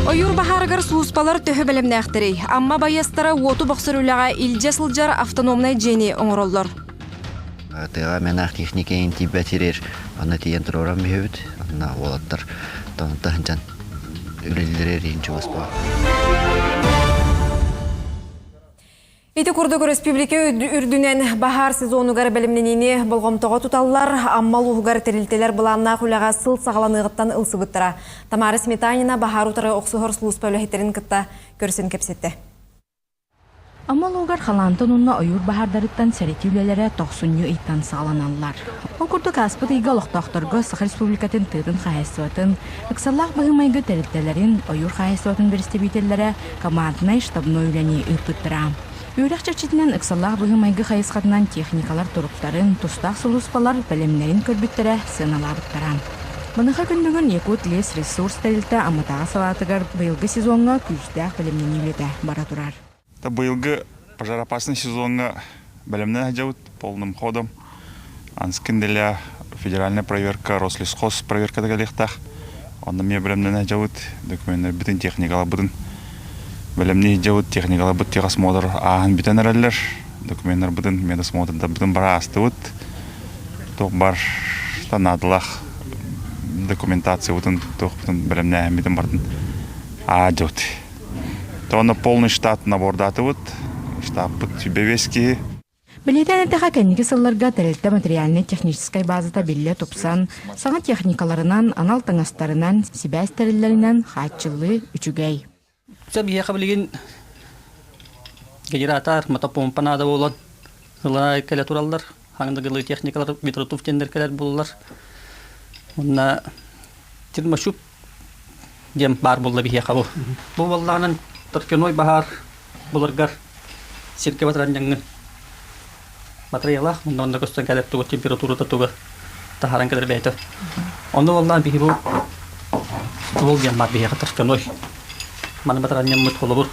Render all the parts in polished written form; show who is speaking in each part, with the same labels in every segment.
Speaker 1: Ойур бахаргар сууспалар төһө белемнәхтери, амма байастара уоту боксырулага илже сылжар автономнай жени оңроллор.
Speaker 2: Тыга менах техника интибатирер, аны тиен турорам бүйөбүт, аны олаттар тахынчан үлелдерер инче баспа.
Speaker 1: Ити курдук республика үрдүнен бахар сезонугар белемненине болгомтого туталлар, аммал угар терилтелер буланна хулага сыл сагаланыгыттан ылсыбыттыра. Тамара Сметанина бахар утары оксугор служба өлехетерин кытта көрсүн кепсетти.
Speaker 3: Аммал угар халантын унна ойур бахардарыттан сәрети үлелері 90 ыйттан сагаланалар. Ол курдук аспыт ига лохтоқторго Сах республикатын тыдын хайысуатын, ыксаллах быгымайгы терилтелерин ойур хайысуатын берестебителлері команднай штабной үлени ыппыттыра. Үйрәк чәчетінен ыксаллах быгымайгы хайысқатынан техникалар туруктарын, тустақ сулуспалар бәлемнерин көрбіттірі сыналабыттыра. Мыныға күндігін Якут лес ресурс тәрілті аматаға салатыгар бұйылғы сезонға күздәқ бәлемненелеті бара турар.
Speaker 4: Бұйылғы пожаропасный сезонға бәлемнен әжауыт полным ходом. Анскинделя федеральная проверка, Рослесхоз проверка дәгәлектақ. Онда мне бәлемнен әжауыт документтер бүтін техникала бүтін. Бәлемне әжауыт техникала бүт техосмотр ағын бүтін әрәлер. Документтер бүтін медосмотрда бүтін бара асты бұт. Тоқ бар станадылақ документация бүтін тоқ бүтін бәлемне әм бүтін бардың әжауыт. Тоны полный штат набордаты вот, штаб под Тюбевески.
Speaker 3: Билетен этеха кенники сылларга терелте материальный технической базата билле тупсан, саңа техникаларынан, анал таңастарынан, сибәс тереллеринен хатчылы үчүгей.
Speaker 5: Сөп еха билеген генератор, мотопомпанада болот, гылай келе тураллар, хаңда гылай техникалар битротув тендер келер боллар. Онна тирмашуп дем бар болла бихеха бу. Бу болланын Торфяной бахар буларгар сирке батран яңгын материалах онда көстөн калеп туга температурада туга тахаран кадер бейте онда волдан бихи бу волген мат бихи торфяной мана батран яңмыт холобур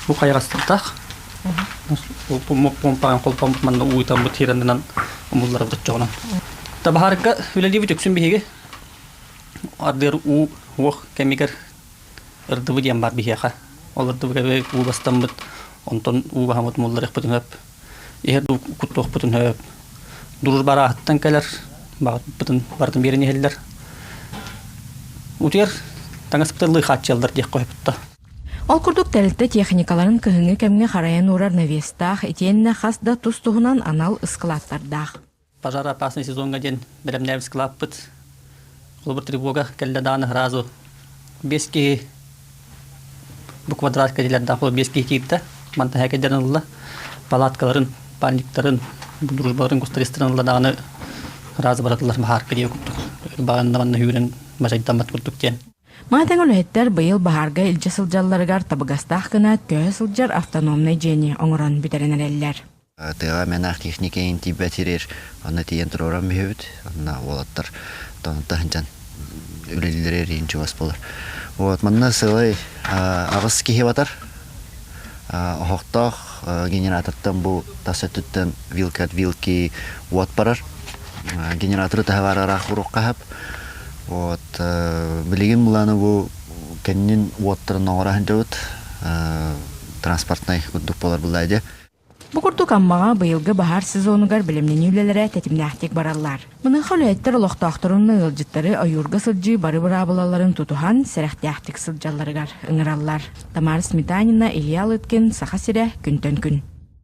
Speaker 5: бу кайгастыртак бу помпан колпам манна уйтан бу тирандынан умуллар бутчогон та бахарга үлелиби төксүн бихиге ардер у вох кемигер ырдыбы диэн бар бихеха. Ол ырдыбы у бастан быт, онтон у бахамыт молларых бытын höp. Ихер ду куттух бытын höp. Дурur бара аттан келер, бағыт бытын бардын беріне хеллер. Утер таңас бытылы хатчалдар дек қойып бытта.
Speaker 3: Ол курдук тәрілті техникаларын кыһыңы кәмге қарайан урар навестах, етеніне хасда тұс туғынан анал ысқылаттардақ.
Speaker 5: Пожаропасный сезонга ден беремнев склап быт. Құлбыр тревога келді даны разу. Бески bu kvadrat kadiler dahil beski kitde mantı hakederinle palatkların, paniklerin, duruşların gösterisinin dağını razı bıraktılar bahar kadiye kuttuk. Bağında hüren majaydan batkurtuk diyen.
Speaker 3: Maten ölühetler bayıl baharga ilçe sıljallarıgar tabıgastaq kına köy sıljar avtonomnay jeni oңыран biterenereller.
Speaker 2: Тыга менах техника интибатирер, аны тиен туроram бүйөбүт, аны олаттар тахынчан үлелдерер инче баспалар. Вот, манна сылай агыс кихебатар. Охоқтақ генератордан бу тасаттыттан вилка от вилки вот парар. Генераторы тахаварарах урукка хап. Вот, билеген буланы бу кеннин уоттарын оңорахан жабыт. Транспортнай куддук болар булайды.
Speaker 3: Бу курдук аммага быйылгы бахар сезонугар билемнени үлелере тетимнәхтик бараллар. Мыны хөлеттер лохтақтырынны ылжыттары ойурга сылжы бары бұрабылаларын тутухан сәрәхтәхтик сылжаларыгар ыңыраллар. Тамара Сметанина, Илья Лыткин, Саха Сире, Күнтөн күн.